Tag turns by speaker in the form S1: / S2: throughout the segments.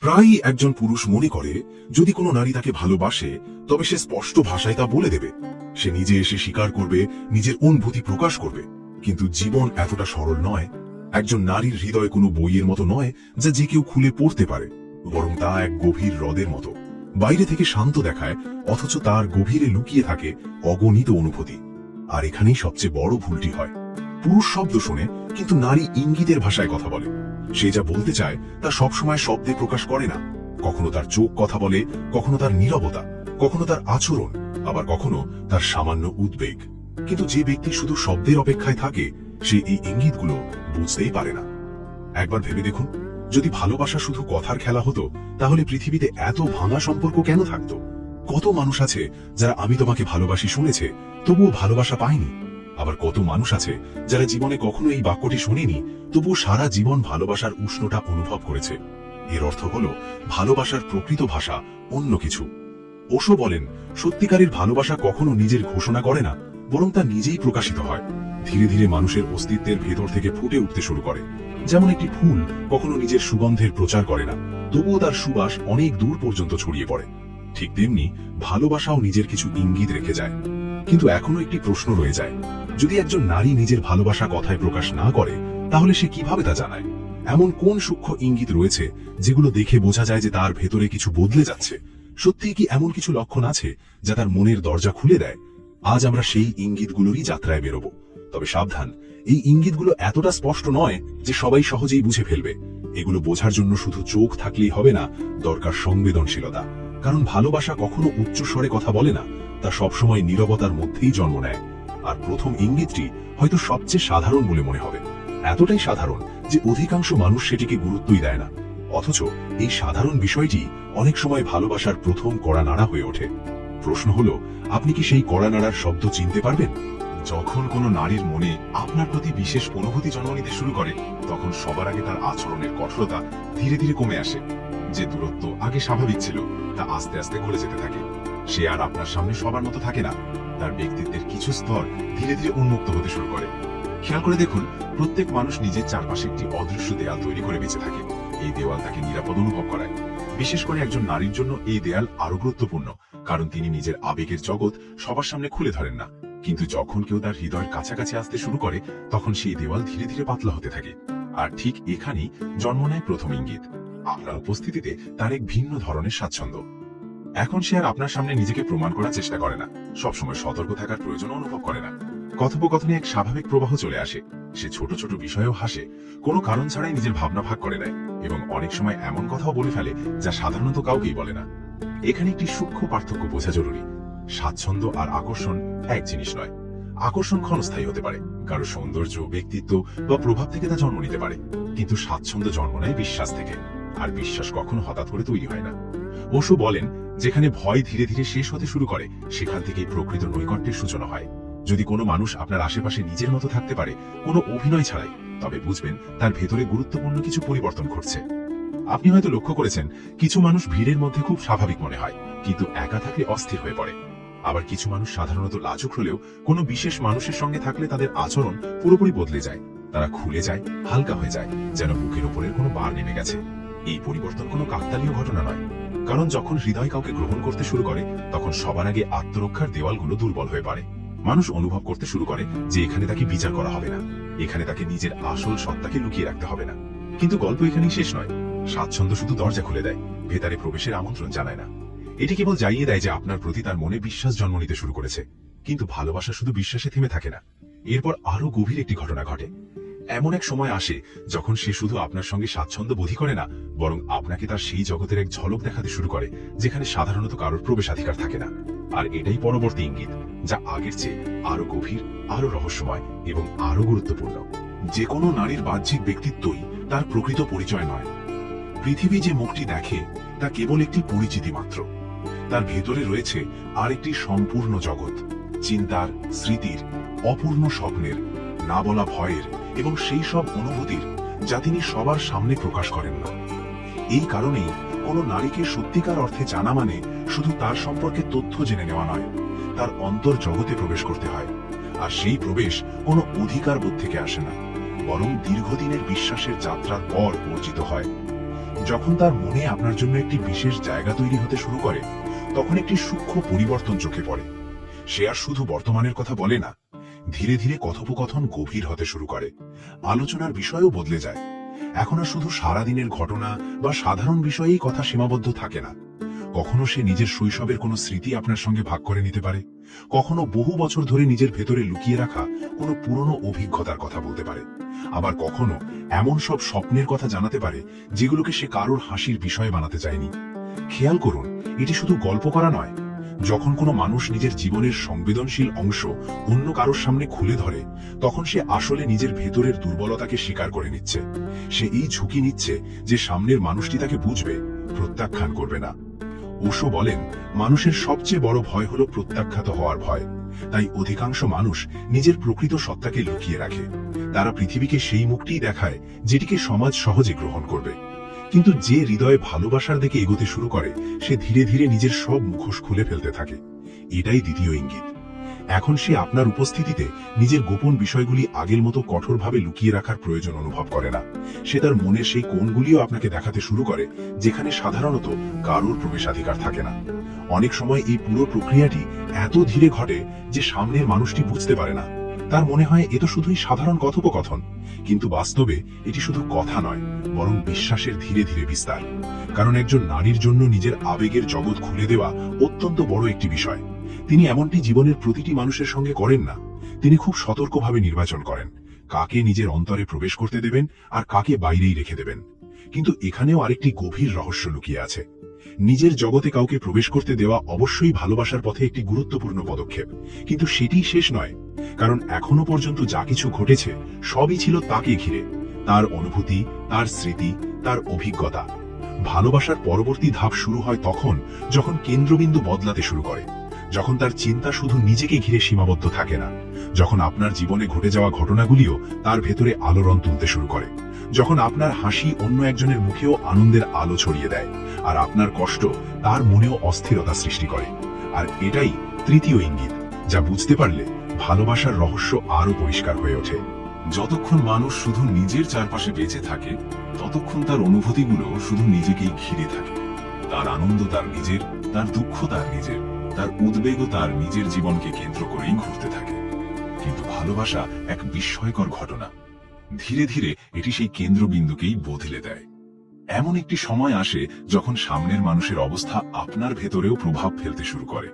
S1: প্রায়ই একজন পুরুষ মনে করে যদি কোনো নারী তাকে ভালোবাসে তবে সে স্পষ্ট ভাষায় তা বলে দেবে, সে নিজে এসে স্বীকার করবে, নিজের অনুভূতি প্রকাশ করবে। কিন্তু জীবন এতটা সরল নয়। একজন নারীর হৃদয় কোনো বইয়ের মতো নয় যা যে কেউ খুলে পড়তে পারে, বরং তা এক গভীর হ্রদের মতো। বাইরে থেকে শান্ত দেখায়, অথচ তার গভীরে লুকিয়ে থাকে অগণিত অনুভূতি। আর এখানেই সবচেয়ে বড় ভুলটি হয়। পুরুষ শব্দ শোনে, কিন্তু নারী ইঙ্গিতের ভাষায় কথা বলে। সে যা বলতে চায় তা সবসময় শব্দে প্রকাশ করে না। কখনো তার চোখ কথা বলে, কখনো তার নীরবতা, কখনো তার আচরণ, আবার কখনো তার সামান্য উদ্বেগ। কিন্তু যে ব্যক্তি শুধু শব্দের অপেক্ষায় থাকে, সে এই ইঙ্গিতগুলো বুঝতেই পারে না। একবার ভেবে দেখুন, যদি ভালোবাসা শুধু কথার খেলা হতো, তাহলে পৃথিবীতে এত ভাঙা সম্পর্ক কেন থাকতো? কত মানুষ আছে যারা আমি তোমাকে ভালোবাসি শুনেছে, তবুও ভালোবাসা পায়নি। আবার কত মানুষ আছে যারা জীবনে কখনো এই বাক্যটি শুনেনি, তবুও সারা জীবন ভালোবাসার উষ্ণতা অনুভব করেছে। এর অর্থ হলো ভালোবাসার প্রকৃত ভাষা অন্য কিছু। ওশো বলেন, সত্যিকারের ভালোবাসা কখনো নিজের ঘোষণা করে না, বরং তা নিজেই প্রকাশিত হয়। ধীরে ধীরে মানুষের অস্তিত্বের ভেতর থেকে ফুটে উঠতে শুরু করে। যেমন একটি ফুল কখনো নিজের সুগন্ধের প্রচার করে না, তবুও তার সুবাস অনেক দূর পর্যন্ত ছড়িয়ে পড়ে। ঠিক তেমনি ভালোবাসাও নিজের কিছু ইঙ্গিত রেখে যায়। কিন্তু এখনো একটি প্রশ্ন রয়ে যায়, যদি একজন নারী নিজের ভালোবাসা কথায় প্রকাশ না করে, তাহলে সে কিভাবে তা জানায়? এমন কোন সূক্ষ্ম ইঙ্গিত রয়েছে যেগুলো দেখে বোঝা যায় যে তার ভেতরে কিছু বদলে যাচ্ছে? সত্যিই কি এমন কিছু লক্ষণ আছে যা তার মনের দরজা খুলে দেয়? আজ আমরা সেই ইঙ্গিতগুলোরই যাত্রায় বেরোবো। তবে সাবধান, এই ইঙ্গিতগুলো এতটা স্পষ্ট নয় যে সবাই সহজেই বুঝে ফেলবে। এগুলো বোঝার জন্য শুধু চোখ থাকলেই হবে না, দরকার সংবেদনশীলতা। কারণ ভালোবাসা কখনো উচ্চ স্বরে কথা বলে না, তা সবসময় নীরবতার মধ্যেই জন্ম নেয়। আর প্রথম ইঙ্গিতটি হয়তো সবচেয়ে সাধারণ বলে মনে হবে, এতটাই সাধারণ যে অধিকাংশ মানুষ সেটিকে গুরুত্বই দেয় না। অথচ এই সাধারণ বিষয়টি অনেক সময় ভালোবাসার প্রথম কড়া নাড়া হয়ে ওঠে। প্রশ্ন হলো, আপনি কি সেই কড়া নাড়ার শব্দ চিনতে পারবেন? যখন কোনো নারীর মনে আপনার প্রতি বিশেষ অনুভূতি জন্ম নিতে শুরু করে, তখন সবার আগে তার আচরণের কঠোরতা ধীরে ধীরে কমে আসে। যে দূরত্ব আগে স্বাভাবিক ছিল, তা আস্তে আস্তে গলে যেতে থাকে। সে আর আপনার সামনে সবার মতো থাকে না, তার ব্যক্তিত্বের কিছু স্তর ধীরে ধীরে উন্মুক্ত হতে শুরু করে। খেয়াল করে দেখুন, প্রত্যেক মানুষ নিজের চারপাশে একটি অদৃশ্য দেয়াল তৈরি করে বেঁচে থাকে। এই দেওয়াল তাকে নিরাপদ অনুভব করায়। বিশেষ করে একজন নারীর জন্য এই দেয়াল আরো গুরুত্বপূর্ণ, কারণ তিনি নিজের আবেগের জগৎ সবার সামনে খুলে ধরেন না। কিন্তু যখন কেউ তার হৃদয়ের কাছাকাছি আসতে শুরু করে, তখন সেই দেওয়াল ধীরে ধীরে পাতলা হতে থাকে। আর ঠিক এখানেই জন্ম নেয় প্রথম ইঙ্গিত। আপনার উপস্থিতিতে তার এক ভিন্ন ধরনের স্বাচ্ছন্দ্য। এখন সে আর আপনার সামনে নিজেকে প্রমাণ করার চেষ্টা করে না, সবসময় সতর্ক থাকার প্রয়োজন অনুভব করে না। কথোপকথনে এক স্বাভাবিক প্রবাহ চলে আসে। সে ছোট ছোট বিষয়েও হাসে, কোনো কারণ ছাড়াই নিজের ভাবনা ভাগ করে নেয়, এবং অনেক সময় এমন কথাও বলে ফেলে যা সাধারণত কাউকেই বলে না। এখানে একটি সূক্ষ্ম পার্থক্য বোঝা জরুরি। স্বাচ্ছন্দ্য আর আকর্ষণ এক জিনিস নয়। আকর্ষণ ক্ষণস্থায়ী হতে পারে, কারো সৌন্দর্য, ব্যক্তিত্ব বা প্রভাব থেকে তা জন্ম নিতে পারে। কিন্তু স্বাচ্ছন্দ্য জন্ম নেয় বিশ্বাস থেকে, আর বিশ্বাস কখনো হঠাৎ করে তৈরি হয় না। ওশো বলেন, যেখানে ভয় ধীরে ধীরে শেষ হতে শুরু করে, সেখান থেকেই প্রকৃত নৈকট্যের সূচনা হয়। যদি কোনো মানুষ আপনার আশেপাশে নিজের মতো থাকতে পারে, কোনো অভিনয় ছাড়াই, তবে বুঝবেন তার ভেতরে গুরুত্বপূর্ণ কিছু পরিবর্তন ঘটছে। আপনি হয়তো লক্ষ্য করেছেন, কিছু মানুষ ভিড়ের মধ্যে খুব স্বাভাবিক মনে হয়, কিন্তু একা থাকলে অস্থির হয়ে পড়ে। আবার কিছু মানুষ সাধারণত লাজুক হলেও কোনো বিশেষ মানুষের সঙ্গে থাকলে তাদের আচরণ পুরোপুরি বদলে যায়। তারা খুলে যায়, হালকা হয়ে যায়, যেন বুকের উপরের কোনো বার নেমে গেছে। এই পরিবর্তন কোনো কাকতালীয় ঘটনা নয়, কারণ যখন হৃদয় কাউকে গ্রহণ করতে শুরু করে, তখন সবার আগে আত্মরক্ষার দেওয়ালগুলো দুর্বল হয়ে পড়ে। মানুষ অনুভব করতে শুরু করে যে এখানে তাকে বিচার করা হবে না, এখানে তাকে নিজের আসল সত্তাকে লুকিয়ে রাখতে হবে না। কিন্তু গল্প এখানেই শেষ নয়। স্বাচ্ছন্দ্য শুধু দরজা খুলে দেয়, ভেতরে প্রবেশের আমন্ত্রণ জানায় না। এটি কেবল জানিয়ে দেয় যে আপনার প্রতি তার মনে বিশ্বাস জন্ম নিতে শুরু করেছে। কিন্তু ভালোবাসা শুধু বিশ্বাসে থেমে থাকে না, এরপর আরো গভীর একটি ঘটনা ঘটে। এমন এক সময় আসে যখন সে শুধু আপনার সঙ্গে স্বাচ্ছন্দ্য বোধই করে না, বরং আপনাকে তার সেই জগতের এক ঝলক দেখাতে শুরু করে যেখানে সাধারণত কারোর প্রবেশাধিকার থাকে না। আর এটাই পরবর্তী ইঙ্গিত, যা আগের চেয়ে আরো গভীর, আরো রহস্যময় এবং আরো গুরুত্বপূর্ণ। যে কোনো নারীর বাহ্যিক ব্যক্তিত্বই তার প্রকৃত পরিচয় নয়। পৃথিবী যে মুখটি দেখে তা কেবল একটি পরিচিতি মাত্র। তার ভেতরে রয়েছে আরেকটি সম্পূর্ণ জগৎ, চিন্তার, স্মৃতির, অপূর্ণ স্বপ্নের, না বলা ভয়ের এবং সেই সব অনুভূতির যা তিনি সবার সামনে প্রকাশ করেন না। এই কারণেই কোনো নারীকে সত্যিকার অর্থে জানা মানে শুধু তার সম্পর্কে তথ্য জেনে নেওয়া নয়, তার অন্তর জগতে প্রবেশ করতে হয়। আর সেই প্রবেশ কোনো অধিকার বোধ থেকে আসে না, বরং দীর্ঘদিনের বিশ্বাসের যাত্রার পর অর্জিত হয়। যখন তার মনে আপনার জন্য একটি বিশেষ জায়গা তৈরি হতে শুরু করে, তখন একটি সূক্ষ্ম পরিবর্তন চোখে পড়ে। সে আর শুধু বর্তমানের কথা বলে না, ধীরে ধীরে কথোপকথন গভীর হতে শুরু করে। আলোচনার বিষয়ও বদলে যায়। এখন আর শুধু সারাদিনের ঘটনা বা সাধারণ বিষয়েই কথা সীমাবদ্ধ থাকে না। কখনো সে নিজের শৈশবের কোনো স্মৃতি আপনার সঙ্গে ভাগ করে নিতে পারে, কখনো বহু বছর ধরে নিজের ভেতরে লুকিয়ে রাখা কোনো পুরনো অভিজ্ঞতার কথা বলতে পারে, আবার কখনো এমন সব স্বপ্নের কথা জানাতে পারে যেগুলোকে সে কারোর হাসির বিষয়ে বানাতে চায়নি। খেয়াল করুন, এটি শুধু গল্প করা নয়। যখন কোনো মানুষ নিজের জীবনের সংবেদনশীল অংশ অন্য কারোর সামনে খুলে ধরে, তখন সে আসলে নিজের ভেতরের দুর্বলতাকে স্বীকার করে নিচ্ছে। সে এই ঝুঁকি নিচ্ছে যে সামনের মানুষটি তাকে বুঝবে, প্রত্যাখ্যান করবে না। ওশো বলেন, মানুষের সবচেয়ে বড় ভয় হলো প্রত্যাখ্যাত হওয়ার ভয়। তাই অধিকাংশ মানুষ নিজের প্রকৃত সত্তাকে লুকিয়ে রাখে। তারা পৃথিবীকে সেই মুখটিই দেখায় যেটিকে সমাজ সহজে গ্রহণ করবে। কিন্তু যে হৃদয়ে ভালোবাসার দিকে এগোতে শুরু করে, সে ধীরে ধীরে নিজের সব মুখোশ খুলে ফেলতে থাকে। এটাই দ্বিতীয় ইঙ্গিত। এখন সে আপনার উপস্থিতিতে নিজের গোপন বিষয়গুলি আগের মতো কঠোরভাবে লুকিয়ে রাখার প্রয়োজন অনুভব করে না। সে তার মনের সেই কোণগুলিও আপনাকে দেখাতে শুরু করে যেখানে সাধারণত কারোর প্রবেশাধিকার থাকে না। অনেক সময় এই পুরো প্রক্রিয়াটি এত ধীরে ঘটে যে সামনের মানুষটি বুঝতে পারে না। তার মনে হয় এ তো শুধুই সাধারণ কথোপকথন, কিন্তু বাস্তবে এটি শুধু কথা নয়, বরং বিশ্বাসের ধীরে ধীরে বিস্তার। কারণ একজন নারীর জন্য নিজের আবেগের জগৎ খুলে দেওয়া অত্যন্ত বড় একটি বিষয়। তিনি এমনটি জীবনের প্রতিটি মানুষের সঙ্গে করেন না। তিনি খুব সতর্কভাবে নির্বাচন করেন কাকে নিজের অন্তরে প্রবেশ করতে দেবেন আর কাকে বাইরেই রেখে দেবেন। কিন্তু এখানেও আরেকটি গভীর রহস্য লুকিয়ে আছে। নিজের জগতে কাউকে প্রবেশ করতে দেওয়া অবশ্যই ভালোবাসার পথে একটি গুরুত্বপূর্ণ পদক্ষেপ, কিন্তু সেটিই শেষ নয়। কারণ এখনো পর্যন্ত যা কিছু ঘটেছে সবই ছিল তাকে ঘিরে, তার অনুভূতি, তার স্মৃতি, তার অভিজ্ঞতা। ভালোবাসার পরবর্তী ধাপ শুরু হয় তখন যখন কেন্দ্রবিন্দু বদলাতে শুরু করে, যখন তার চিন্তা শুধু নিজেকে ঘিরে সীমাবদ্ধ থাকে না, যখন আপনার জীবনে ঘটে যাওয়া ঘটনাগুলিও তার ভেতরে আলোড়ন তুলতে শুরু করে, যখন আপনার হাসি অন্য একজনের মুখেও আনন্দের আলো ছড়িয়ে দেয়, আর আপনার কষ্ট তার মনেও অস্থিরতা সৃষ্টি করে। আর এটাই তৃতীয় ইঙ্গিত, যা বুঝতে পারলে ভালোবাসার রহস্য আরো পরিষ্কার হয়ে ওঠে। যতক্ষণ মানুষ শুধু নিজের চারপাশে বেঁচে থাকে, ততক্ষণ তার অনুভূতিগুলো শুধু নিজেকেই ঘিরে থাকে। তার আনন্দ তার নিজের, তার দুঃখ তার নিজের, তার উদ্বেগও তার নিজের জীবনকে কেন্দ্র করেই ঘুরতে থাকে। কিন্তু ভালোবাসা এক বিস্ময়কর ঘটনা। ধীরে ধীরে এটি সেই কেন্দ্রবিন্দুকেই বদলে দেয়। এমন একটি সময় আসে যখন সামনের মানুষের অবস্থা আপনার ভেতরেও প্রভাব ফেলতে শুরু করে।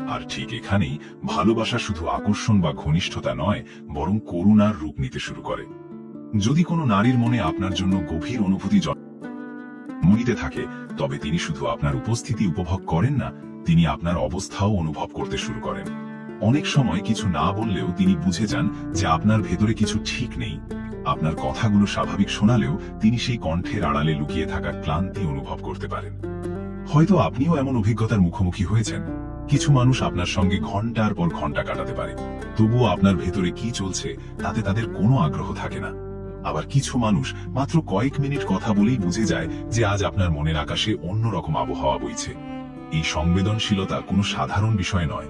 S1: আর ঠিক এখানেই ভালোবাসা শুধু আকর্ষণ বা ঘনিষ্ঠতা নয়, বরং করুণার রূপ নিতে শুরু করে। যদি কোনো নারীর মনে আপনার জন্য গভীর অনুভূতি জন্মিতে থাকে, তবে তিনি শুধু আপনার উপস্থিতি উপভোগ করেন না, তিনি আপনার অবস্থাও অনুভব করতে শুরু করেন। অনেক সময় কিছু না বললেও তিনি বুঝে যান যে আপনার ভেতরে কিছু ঠিক নেই। আপনার কথাগুলো স্বাভাবিক শোনালেও তিনি সেই কণ্ঠের আড়ালে লুকিয়ে থাকা ক্লান্তি অনুভব করতে পারেন। হয়তো আপনিও এমন অভিজ্ঞতার মুখোমুখি হয়েছেন। কিছু মানুষ আপনার সঙ্গে ঘন্টার পর ঘন্টা কাটাতে পারে, তবুও আপনার ভেতরে কি চলছে তাতে তাদের কোনো আগ্রহ থাকে না। আবার কিছু মানুষ মাত্র কয়েক মিনিট কথা বলেই বুঝে যায় যে আজ আপনার মনের আকাশে অন্যরকম আবহাওয়া বইছে। এই সংবেদনশীলতা কোনো সাধারণ বিষয় নয়।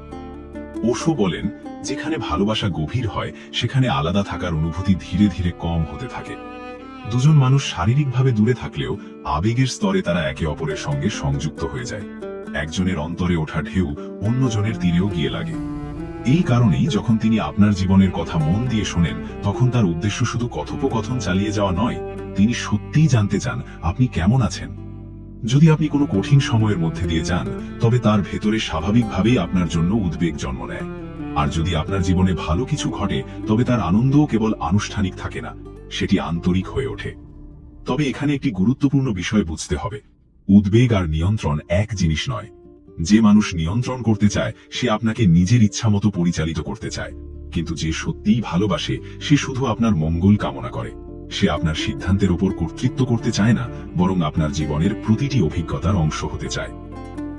S1: ওশো বলেন, যেখানে ভালোবাসা গভীর হয় সেখানে আলাদা থাকার অনুভূতি ধীরে ধীরে কম হতে থাকে। দুজন মানুষ শারীরিকভাবে দূরে থাকলেও আবেগের স্তরে তারা একে অপরের সঙ্গে সংযুক্ত হয়ে যায়। একজনের অন্তরে ওঠা ঢেউ অন্যজনের তীরেও গিয়ে লাগে। এই কারণেই যখন তিনি আপনার জীবনের কথা মন দিয়ে শোনেন, তখন তার উদ্দেশ্য শুধু কথোপকথন চালিয়ে যাওয়া নয়, তিনি সত্যিই জানতে চান আপনি কেমন আছেন। যদি আপনি কোনো কঠিন সময়ের মধ্যে দিয়ে যান, তবে তার ভেতরে স্বাভাবিকভাবেই আপনার জন্য উদ্বেগ জন্ম নেয়। আর যদি আপনার জীবনে ভালো কিছু ঘটে, তবে তার আনন্দও কেবল আনুষ্ঠানিক থাকে না, সেটি আন্তরিক হয়ে ওঠে। তবে এখানে একটি গুরুত্বপূর্ণ বিষয় বুঝতে হবে। উদ্বেগ আর নিয়ন্ত্রণ এক জিনিস নয়। যে মানুষ নিয়ন্ত্রণ করতে চায় সে আপনাকে নিজের ইচ্ছামতো পরিচালিত করতে চায়, কিন্তু যে সত্যিই ভালোবাসে সে শুধু আপনার মঙ্গল কামনা করে। সে আপনার সিদ্ধান্তের উপর কর্তৃত্ব করতে চায় না, বরং আপনার জীবনের প্রতিটি অভিজ্ঞতার অংশ হতে চায়।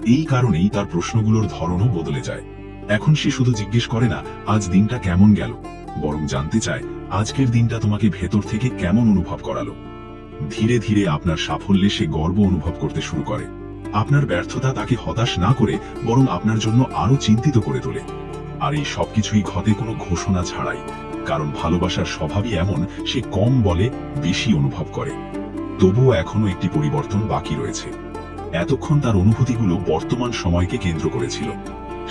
S1: এই কারণেই তার প্রশ্নগুলোর ধরনও বদলে যায়। এখন সে শুধু জিজ্ঞেস করে না আজ দিনটা কেমন গেল, বরং জানতে চায় আজকের দিনটা তোমাকে ভেতর থেকে কেমন অনুভব করালো। ধীরে ধীরে আপনার সাফল্যে সে গর্ব অনুভব করতে শুরু করে। আপনার ব্যর্থতা তাকে হতাশ না করে বরং আপনার জন্য আরো চিন্তিত করে তোলে। আর এই সবকিছুই ঘটে কোনো ঘোষণা ছাড়াই, কারণ ভালোবাসার স্বভাবই এমন, সে কম বলে বেশি অনুভব করে।
S2: তবুও এখনো একটি পরিবর্তন বাকি রয়েছে। এতক্ষণ তার অনুভূতিগুলো বর্তমান সময়কে কেন্দ্র করেছিল।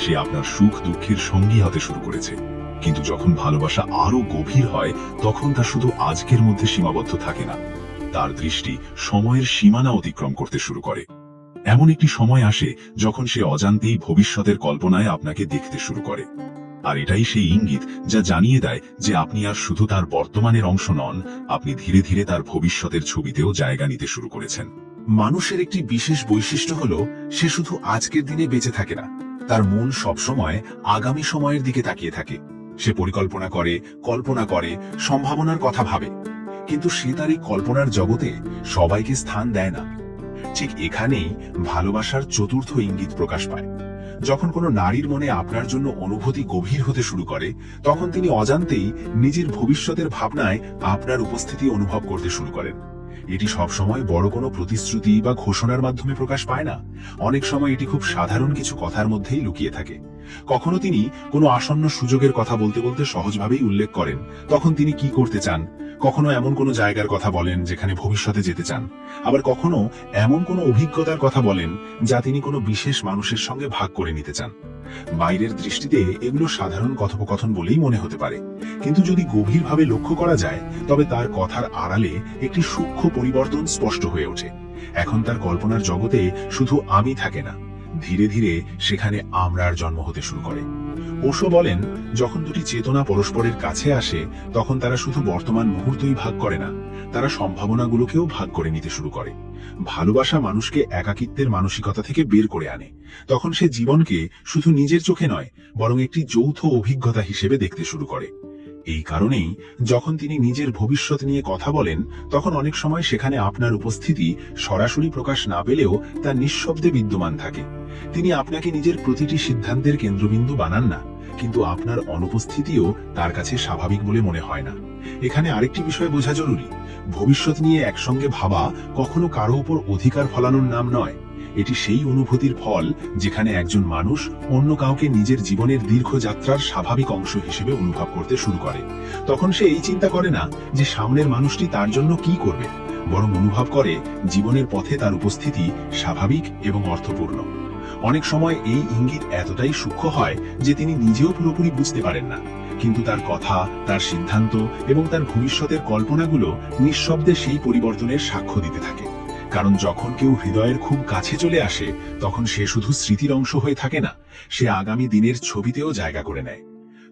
S2: সে আপনার সুখ দুঃখের সঙ্গী হতে শুরু করেছে। কিন্তু যখন ভালোবাসা আরো গভীর হয়, তখন তা শুধু আজকের মধ্যে সীমাবদ্ধ থাকে না, তার দৃষ্টি সময়ের সীমানা অতিক্রম করতে শুরু করে। এমন একটি সময় আসে যখন সে অজান্তেই ভবিষ্যতের কল্পনায় আপনাকে দেখতে শুরু করে। আর এটাই সেই ইঙ্গিত যা জানিয়ে দেয় যে আপনি আর শুধু তার বর্তমানের অংশ নন, আপনি ধীরে ধীরে তার ভবিষ্যতের ছবিতেও জায়গা নিতে শুরু করেছেন।
S1: মানুষের একটি বিশেষ বৈশিষ্ট্য হলো সে শুধু আজকের দিনে বেঁচে থাকে না, তার মন সবসময় আগামী সময়ের দিকে তাকিয়ে থাকে। সে পরিকল্পনা করে, কল্পনা করে, সম্ভাবনার কথা ভাবে, কিন্তু সে তার এই কল্পনার জগতে সবাইকে স্থান দেয় না। ঠিক এখানেই ভালোবাসার চতুর্থ ইঙ্গিত প্রকাশ পায়। যখন কোনো নারীর মনে আপনার জন্য অনুভূতি গভীর হতে শুরু করে, তখন তিনি অজান্তেই নিজের ভবিষ্যতের ভাবনায় আপনার উপস্থিতি অনুভব করতে শুরু করেন। এটি সবসময় বড় কোনো প্রতিশ্রুতি বা ঘোষণার মাধ্যমে প্রকাশ পায় না। অনেক সময় এটি খুব সাধারণ কিছু কথার মধ্যেই লুকিয়ে থাকে। কখনো তিনি কোনো আসন্ন সুযোগের কথা বলতে বলতে সহজভাবেই উল্লেখ করেন তখন তিনি কি করতে চান। কখনো এমন কোনো জায়গার কথা বলেন যেখানে ভবিষ্যতে যেতে চান। আবার কখনো এমন কোনো অভিজ্ঞতার কথা বলেন যা তিনি কোনো বিশেষ মানুষের সঙ্গে ভাগ করে নিতে চান। বাইরের দৃষ্টিতে এগুলো সাধারণ কথোপকথন বলেই মনে হতে পারে, কিন্তু যদি গভীরভাবে লক্ষ্য করা যায় তবে তার কথার আড়ালে একটি সূক্ষ্ম পরিবর্তন স্পষ্ট হয়ে ওঠে। এখন তার কল্পনার জগতে শুধু আমি থাকে না, ধীরে ধীরে সেখানে আমরার জন্ম হতে শুরু করে। ওশো বলেন, যখন দুটি চেতনা পরস্পরের কাছে আসে তখন তারা শুধু বর্তমান মুহূর্তই ভাগ করে না, তারা সম্ভাবনাগুলোকেও ভাগ করে নিতে শুরু করে। ভালোবাসা মানুষকে একাকিত্বের মানসিকতা থেকে বের করে আনে। তখন সে জীবনকে শুধু নিজের চোখে নয়, বরং একটি যৌথ অভিজ্ঞতা হিসেবে দেখতে শুরু করে। এই কারণেই যখন তিনি নিজের ভবিষ্যৎ নিয়ে কথা বলেন, তখন অনেক সময় সেখানে আপনার উপস্থিতি সরাসরি প্রকাশ না পেলেও তা নিঃশব্দে বিদ্যমান থাকে। তিনি আপনাকে নিজের প্রতিটি সিদ্ধান্তের কেন্দ্রবিন্দু বানান না, কিন্তু আপনার অনুপস্থিতিও তার কাছে স্বাভাবিক বলে মনে হয় না। এখানে আরেকটি বিষয় বোঝা জরুরি, ভবিষ্যৎ নিয়ে একসঙ্গে ভাবা কখনো কারো উপর অধিকার ফলানোর নাম নয়। এটি সেই অনুভূতির ফল যেখানে একজন মানুষ অন্য কাউকে নিজের জীবনের দীর্ঘ যাত্রার স্বাভাবিক অংশ হিসেবে অনুভব করতে শুরু করে। তখন সে এই চিন্তা করে না যে সামনের মানুষটি তার জন্য কি করবে, বরং অনুভব করে জীবনের পথে তার উপস্থিতি স্বাভাবিক এবং অর্থপূর্ণ। অনেক সময় এই ইঙ্গিত এতটাই সূক্ষ্ম হয় যে তিনি নিজেও পুরোপুরি বুঝতে পারেন না, কিন্তু তার কথা, তার সিদ্ধান্ত এবং তার ভবিষ্যতের কল্পনাগুলো নিঃশব্দে সেই পরিবর্তনের সাক্ষ্য দিতে থাকে। কারণ যখন কেউ হৃদয়ের খুব কাছে চলে আসে তখন সে শুধু স্মৃতির অংশ হয়ে থাকে না, সে আগামী দিনের ছবিতেও জায়গা করে নেয়।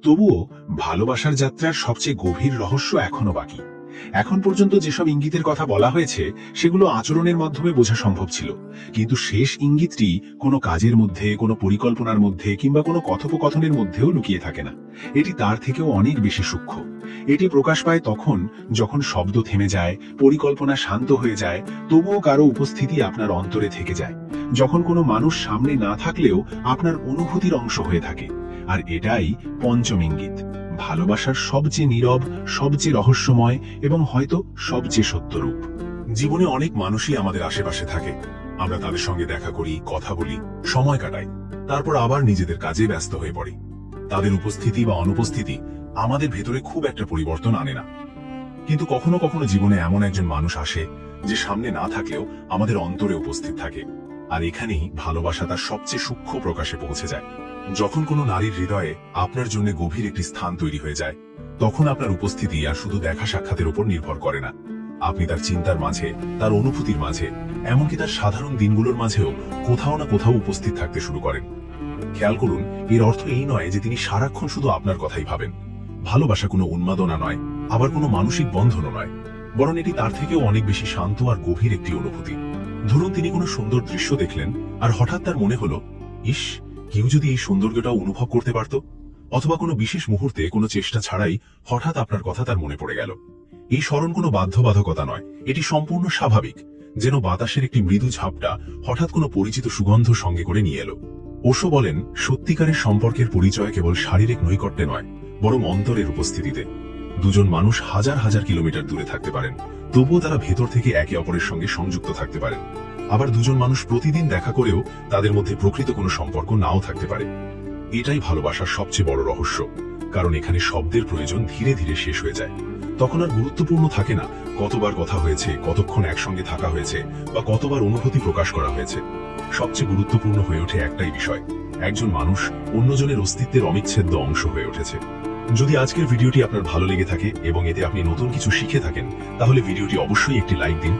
S1: তবুও ভালোবাসার যাত্রার সবচেয়ে গভীর রহস্য এখনো বাকি। এখন পর্যন্ত যেসব ইঙ্গিতের কথা বলা হয়েছে সেগুলো আচরণের মাধ্যমে বোঝা সম্ভব ছিল, কিন্তু শেষ ইঙ্গিতটি কোনো কাজের মধ্যে, কোনো পরিকল্পনার মধ্যে কিংবা কোনো কথোপকথনের মধ্যেও লুকিয়ে থাকে না। এটি তার থেকেও অনেক বেশি সূক্ষ্ম। এটি প্রকাশ পায় তখন যখন শব্দ থেমে যায়, পরিকল্পনা শান্ত হয়ে যায়, তবুও কারো উপস্থিতি আপনার অন্তরে থেকে যায়। যখন কোনো মানুষ সামনে না থাকলেও আপনার অনুভূতির অংশ হয়ে থাকে। আর এটাই পঞ্চম ইঙ্গিত, ভালোবাসার সবচেয়ে নীরব, সবচেয়ে রহস্যময় এবং হয়তো সবচেয়ে সত্যরূপ। জীবনে অনেক মানুষই আমাদের আশেপাশে থাকে। আমরা তাদের সঙ্গে দেখা করি, কথা বলি, সময় কাটাই, তারপর আবার নিজেদের কাজে ব্যস্ত হয়ে পড়ি। তাদের উপস্থিতি বা অনুপস্থিতি আমাদের ভেতরে খুব একটা পরিবর্তন আনে না, কিন্তু কখনো কখনো জীবনে এমন একজন মানুষ আসে যে সামনে না থাকলেও আমাদের অন্তরে উপস্থিত থাকে। আর এখানেই ভালোবাসা তার সবচেয়ে সূক্ষ্ম প্রকাশে পৌঁছে যায়। যখন কোনো নারীর হৃদয়ে আপনার জন্য গভীর একটি স্থান তৈরি হয়ে যায়, তখন আপনার উপস্থিতি আর শুধু দেখা সাক্ষাতের উপর নির্ভর করে না। আপনি তার চিন্তার মাঝে, তার অনুভূতির মাঝে, এমনকি তার সাধারণ দিনগুলোর মাঝেও কোথাও না কোথাও উপস্থিত থাকতে শুরু করেন। খেয়াল করুন, এর অর্থ এই নয় যে তিনি সারাক্ষণ শুধু আপনার কথাই ভাবেন। ভালোবাসা কোনো উন্মাদনা নয়, আবার কোনো মানসিক বন্ধনও নয়, বরং এটি তার থেকেও অনেক বেশি শান্ত আর গভীর একটি অনুভূতি। ধরুন তিনি কোনো সুন্দর দৃশ্য দেখলেন আর হঠাৎ তার মনে হলো, ইস, কেউ যদি এই সৌন্দর্যটা অনুভব করতে পারত। অথবা কোনো বিশেষ মুহূর্তে কোনো চেষ্টা ছাড়াই হঠাৎ আপনার কথা তার মনে পড়ে গেল। এই স্মরণ কোনো বাধ্যবাধকতা নয়, এটি সম্পূর্ণ স্বাভাবিক, যেন বাতাসের একটি মৃদু ঝাপটা হঠাৎ কোনো পরিচিত সুগন্ধ সঙ্গে করে নিয়ে এলো। ওশো বলেন, সত্যিকারের সম্পর্কের পরিচয় কেবল শারীরিক নৈকট্যে নয়, বরং অন্তরের উপস্থিতিতে। দুজন মানুষ হাজার হাজার কিলোমিটার দূরে থাকতে পারেন, তবুও তারা ভেতর থেকে একে অপরের সঙ্গে সংযুক্ত থাকতে পারেন। আবার দুজন মানুষ প্রতিদিন দেখা করেও তাদের মধ্যে প্রকৃত কোনো সম্পর্ক নাও থাকতে পারে। এটাই ভালোবাসার সবচেয়ে বড় রহস্য, কারণ এখানে শব্দের প্রয়োজন ধীরে ধীরে শেষ হয়ে যায়। তখন আর গুরুত্বপূর্ণ থাকে না কতবার কথা হয়েছে, কতক্ষণ একসঙ্গে থাকা হয়েছে বা কতবার অনুভূতি প্রকাশ করা হয়েছে। সবচেয়ে গুরুত্বপূর্ণ হয়ে ওঠে একটাই বিষয়, একজন মানুষ অন্যজনের অস্তিত্বের অবিচ্ছেদ্য অংশ হয়ে উঠেছে। যদি আজকের ভিডিওটি আপনার ভালো লেগে থাকে এবং এতে আপনি নতুন কিছু শিখে থাকেন, তাহলে ভিডিওটি অবশ্যই একটি লাইক দিন।